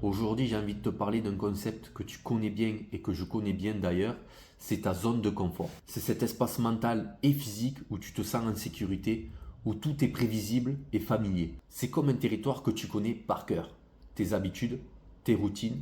Aujourd'hui, j'ai envie de te parler d'un concept que tu connais bien et que je connais bien d'ailleurs, c'est ta zone de confort. C'est cet espace mental et physique où tu te sens en sécurité, où tout est prévisible et familier. C'est comme un territoire que tu connais par cœur. Tes habitudes, tes routines,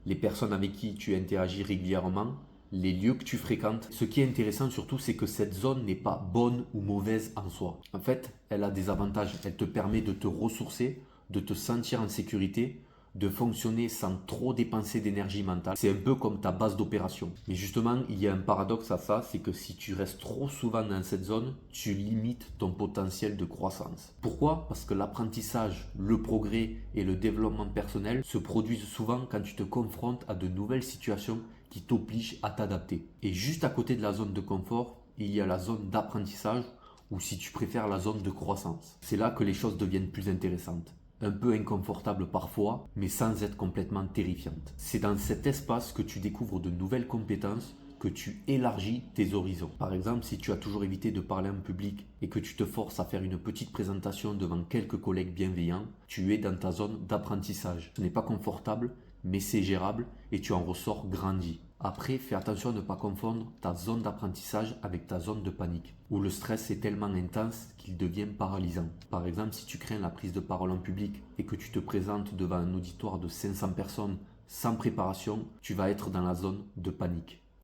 les personnes avec qui tu interagis régulièrement, les lieux que tu fréquentes. Ce qui est intéressant surtout, c'est que cette zone n'est pas bonne ou mauvaise en soi. En fait, elle a des avantages. Elle te permet de te ressourcer, de te sentir en sécurité, de fonctionner sans trop dépenser d'énergie mentale. C'est un peu comme ta base d'opération. Mais justement, il y a un paradoxe à ça, c'est que si tu restes trop souvent dans cette zone, tu limites ton potentiel de croissance. Pourquoi? Parce que l'apprentissage, le progrès et le développement personnel se produisent souvent quand tu te confrontes à de nouvelles situations qui t'obligent à t'adapter. Et juste à côté de la zone de confort, il y a la zone d'apprentissage ou si tu préfères la zone de croissance. C'est là que les choses deviennent plus intéressantes. Un peu inconfortable parfois, mais sans être complètement terrifiante. C'est dans cet espace que tu découvres de nouvelles compétences, que tu élargis tes horizons. Par exemple, si tu as toujours évité de parler en public et que tu te forces à faire une petite présentation devant quelques collègues bienveillants, tu es dans ta zone d'apprentissage. Ce n'est pas confortable, mais c'est gérable et tu en ressors grandi. Après, fais attention à ne pas confondre ta zone d'apprentissage avec ta zone de panique, où le stress est tellement intense qu'il devient paralysant. Par exemple, si tu crains la prise de parole en public et que tu te présentes devant un auditoire de 500 personnes sans préparation, tu vas être dans la zone de panique.